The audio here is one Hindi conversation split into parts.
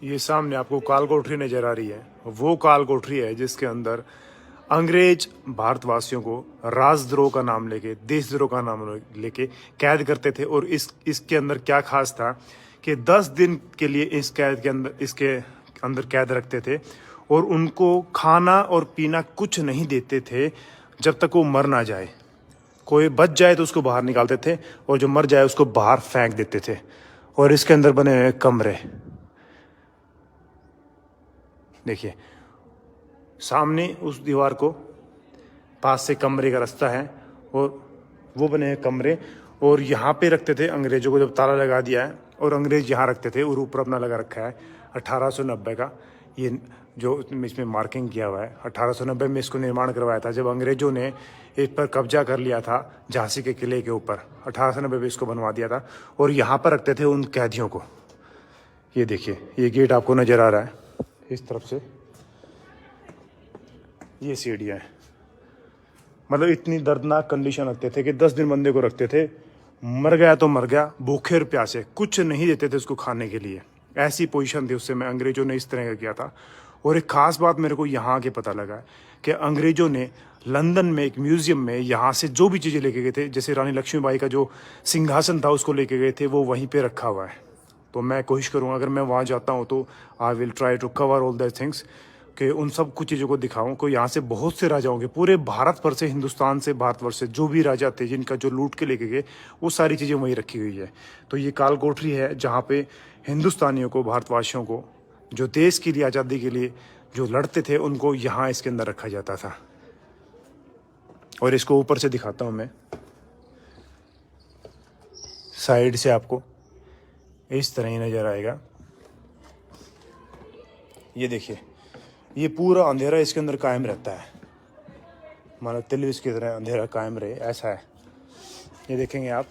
ये सामने आपको काल कोठरी नजर आ रही है, वो काल कोठरी है जिसके अंदर अंग्रेज भारतवासियों को राजद्रोह का नाम लेके, देशद्रोह का नाम लेके कैद करते थे। और इसके अंदर क्या खास था कि 10 दिन के लिए इसके अंदर कैद रखते थे और उनको खाना और पीना कुछ नहीं देते थे जब तक वो मर ना जाए। कोई बच जाए तो उसको बाहर निकालते थे और जो मर जाए उसको बाहर फेंक देते थे। और इसके अंदर बने हुए कमरे देखिए, सामने उस दीवार को पास से कमरे का रास्ता है और वो बने हैं कमरे। और यहाँ पे रखते थे अंग्रेजों को, जब ताला लगा दिया है और अंग्रेज यहाँ रखते थे। और ऊपर अपना लगा रखा है 1890 का, ये जो इसमें मार्किंग किया हुआ है 1890 में इसको निर्माण करवाया था, जब अंग्रेजों ने इस पर कब्जा कर लिया था झांसी के किले के ऊपर। 1890 में इसको बनवा दिया था और यहाँ पर रखते थे उन कैदियों को। ये देखिए, ये गेट आपको नज़र आ रहा है इस तरफ से, ये सीढ़ियाँ हैं। मतलब इतनी दर्दनाक कंडीशन रखते थे कि 10 दिन बंदे को रखते थे, मर गया तो मर गया, भूखे और प्यासे, कुछ नहीं देते थे उसको खाने के लिए। ऐसी पोजीशन थी उस समय, अंग्रेजों ने इस तरह का किया था। और एक खास बात मेरे को यहाँ आके पता लगा कि अंग्रेजों ने लंदन में एक म्यूजियम में यहाँ से जो भी चीज़ें लेके गए थे, जैसे रानी लक्ष्मीबाई का जो सिंहासन था उसको लेके गए थे, वो वहीं पे रखा हुआ है। तो मैं कोशिश करूँगा अगर मैं वहाँ जाता हूँ तो I will try to cover all that things, कि उन सब कुछ चीज़ों को दिखाऊं। को यहाँ से बहुत से राजाओं के, पूरे भारत पर से, हिंदुस्तान से, भारतवर्ष से जो भी राजा थे जिनका जो लूट के लेके गए, वो सारी चीज़ें वहीं रखी हुई है। तो ये काल कोठरी है जहाँ पे हिंदुस्तानियों को, भारतवासियों को, जो देश के लिए, आज़ादी के लिए जो लड़ते थे, उनको यहाँ इसके अंदर रखा जाता था। और इसको ऊपर से दिखाता हूँ मैं, साइड से आपको इस तरह ही नज़र आएगा। ये देखिए, ये पूरा अंधेरा इसके अंदर कायम रहता है, मानो टेलीविज़न की तरह अंधेरा कायम रहे, ऐसा है। ये देखेंगे आप,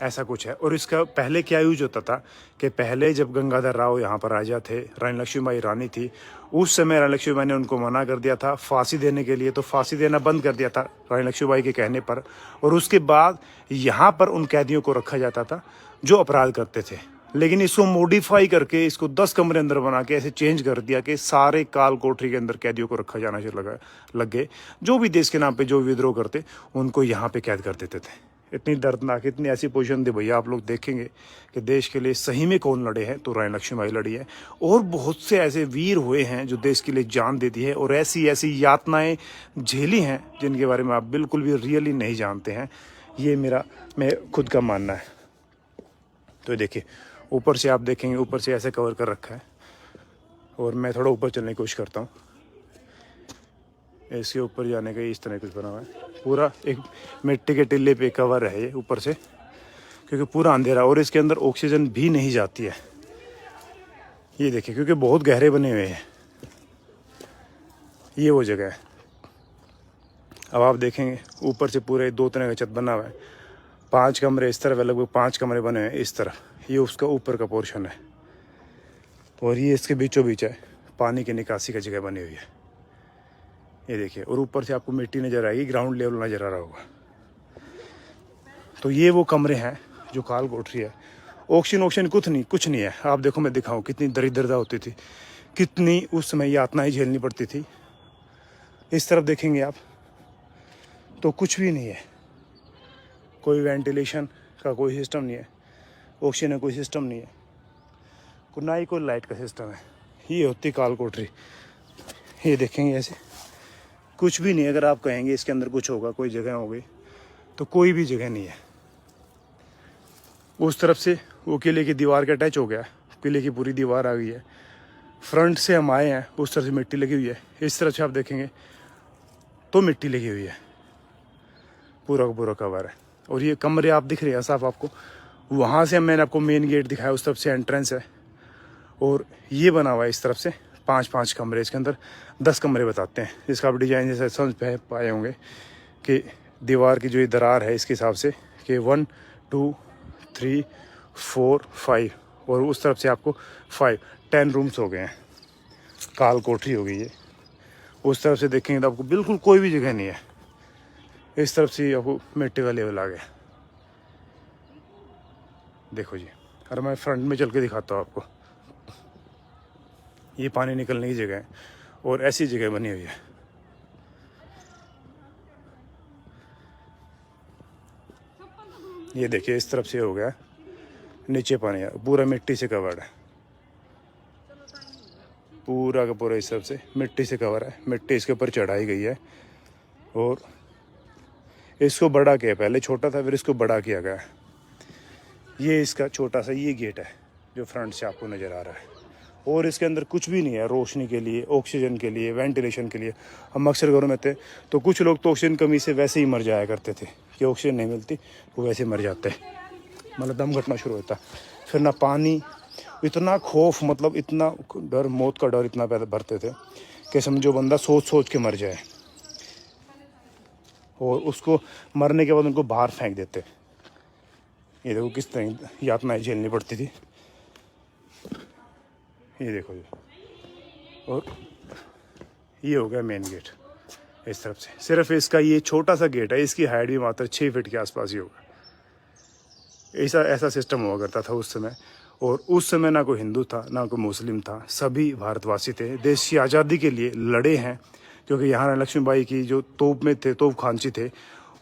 ऐसा कुछ है। और इसका पहले क्या यूज होता था कि पहले जब गंगाधर राव यहाँ पर राजा थे, रानी लक्ष्मीबाई रानी थी, उस समय रानी लक्ष्मीबाई ने उनको मना कर दिया था फांसी देने के लिए, तो फांसी देना बंद कर दिया था रानी लक्ष्मीबाई के कहने पर। और उसके बाद यहाँ पर उन कैदियों को रखा जाता था जो अपराध करते थे। लेकिन इसको मॉडिफाई करके इसको 10 कमरे अंदर बना के ऐसे चेंज कर दिया कि सारे काल कोठरी के अंदर कैदियों को रखा जाना लग गए। जो भी देश के नाम पे जो विद्रोह करते उनको यहाँ पे कैद कर देते थे। इतनी दर्दनाक, इतनी ऐसी पोजीशन थी भैया, आप लोग देखेंगे कि देश के लिए सही में कौन लड़े हैं, तो रानी लक्ष्मीबाई लड़ी है। और बहुत से ऐसे वीर हुए हैं जो देश के लिए जान देती है, और ऐसी ऐसी यातनाएं झेली हैं जिनके बारे में आप बिल्कुल भी रियली नहीं जानते हैं। ये मैं खुद का मानना है। तो देखिए, ऊपर से आप देखेंगे, ऊपर से ऐसे कवर कर रखा है। और मैं थोड़ा ऊपर चलने की कोशिश करता हूँ। इसके ऊपर जाने का इस तरह कुछ बना हुआ है, पूरा एक मिट्टी के टिल्ले पे कवर है ये ऊपर से, क्योंकि पूरा अंधेरा और इसके अंदर ऑक्सीजन भी नहीं जाती है। ये देखिए, क्योंकि बहुत गहरे बने हुए हैं। ये वो जगह है। अब आप देखेंगे ऊपर से पूरे 2 तरह का छत बना हुआ है, 5 कमरे इस तरफ, लगभग 5 कमरे बने हुए हैं इस तरफ। ये उसका ऊपर का पोर्शन है और ये इसके बीचों बीच है, पानी की निकासी की जगह बनी हुई है। ये देखिए, और ऊपर से आपको मिट्टी नज़र आएगी, ग्राउंड लेवल नज़र आ रहा होगा। तो ये वो कमरे हैं जो काल कोठरी है। ऑक्सीजन कुछ नहीं है। आप देखो, मैं दिखाऊं कितनी दरिद्रता होती थी, कितनी उस समय यातनाएं झेलनी पड़ती थी। इस तरफ देखेंगे आप तो कुछ भी नहीं है, कोई वेंटिलेशन का कोई सिस्टम नहीं है, ऑक्सीजन का कोई सिस्टम नहीं है, ना ही कोई लाइट का सिस्टम है। ये होती काल कोठरी। ये देखेंगे ऐसे कुछ भी नहीं। अगर आप कहेंगे इसके अंदर कुछ होगा, कोई जगह होगी, तो कोई भी जगह नहीं है। उस तरफ से वो किले की दीवार के अटैच हो गया, किले की पूरी दीवार आ गई है। फ्रंट से हम आए हैं, उस तरफ से मिट्टी लगी हुई है। इस तरफ से आप देखेंगे तो मिट्टी लगी हुई है, पूरा का पूरा कवर है। और ये कमरे आप दिख रहे हैं साफ आपको, वहाँ से मैंने आपको मेन गेट दिखाया, उस तरफ से एंट्रेंस है। और ये बना हुआ है इस तरफ से 5-5 कमरे, इसके अंदर 10 कमरे बताते हैं। इसका आप डिजाइन जैसे समझ पाए होंगे कि दीवार की जो ये दरार है इसके हिसाब से कि 1 2 3 4 5, और उस तरफ से आपको 10 रूम्स हो गए हैं। काल कोठरी हो गई है। उस तरफ से देखेंगे तो आपको बिल्कुल कोई भी जगह नहीं है। इस तरफ से आपको मिट्टी का लेवल आ गया, देखो जी। और मैं फ्रंट में चल के दिखाता हूँ आपको। ये पानी निकलने की जगह है और ऐसी जगह बनी हुई है। ये देखिए इस तरफ से हो गया, नीचे पानी है, पूरा मिट्टी से कवर्ड है, पूरा का पूरा इस तरफ से मिट्टी से कवर है। मिट्टी इसके ऊपर चढ़ाई गई है और इसको बड़ा किया, पहले छोटा था फिर इसको बड़ा किया गया। ये इसका छोटा सा ये गेट है जो फ्रंट से आपको नज़र आ रहा है, और इसके अंदर कुछ भी नहीं है रोशनी के लिए, ऑक्सीजन के लिए, वेंटिलेशन के लिए। हम अक्सर घरों में थे तो कुछ लोग तो ऑक्सीजन कमी से वैसे ही मर जाया करते थे कि ऑक्सीजन नहीं मिलती, वो वैसे मर जाते, मतलब दम घटना शुरू होता। फिर ना पानी, इतना खौफ, मतलब इतना डर, मौत का डर इतना पैदा भरते थे कि समझो बंदा सोच सोच के मर जाए, और उसको मरने के बाद उनको बाहर फेंक देते। ये देखो किस तरह यातनाएं झेलनी पड़ती थी, ये देखो ये। और ये हो गया मेन गेट इस तरफ से। सिर्फ इसका ये छोटा सा गेट है, इसकी हाइट भी मात्र 6 फीट के आसपास ही होगा। ऐसा सिस्टम हुआ करता था उस समय, और उस समय ना कोई हिंदू था ना कोई मुस्लिम था, सभी भारतवासी थे, देश की आज़ादी के लिए लड़े हैं। क्योंकि यहाँ रानी लक्ष्मीबाई की जो तोप में थे, तोप खानची थे,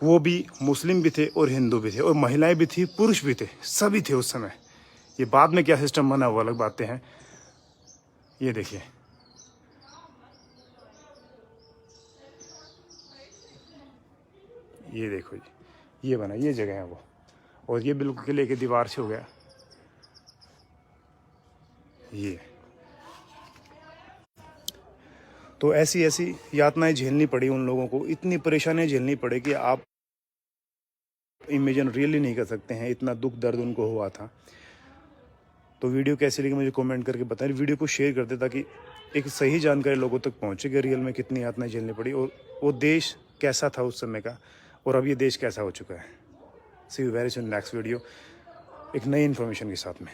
वो भी मुस्लिम भी थे और हिंदू भी थे, और महिलाएं भी थी, पुरुष भी थे, सभी थे उस समय। ये बाद में क्या सिस्टम बना वो अलग बातें हैं। ये देखिए ये देखो ये बना, ये जगह है वो, और ये बिल्कुल किले की दीवार से हो गया ये। तो ऐसी ऐसी यातनाएं झेलनी पड़ी उन लोगों को, इतनी परेशानियां झेलनी पड़ी कि आप इमेजिन रियली नहीं कर सकते हैं, इतना दुख दर्द उनको हुआ था। तो वीडियो कैसी लगी मुझे कमेंट करके बताएं, वीडियो को शेयर कर दें ताकि एक सही जानकारी लोगों तक पहुंचे कि रियल में कितनी यातनाएं झेलनी पड़ी, और वो देश कैसा था उस समय का, और अब ये देश कैसा हो चुका है। See you very soon next video एक नई इन्फॉर्मेशन के साथ में।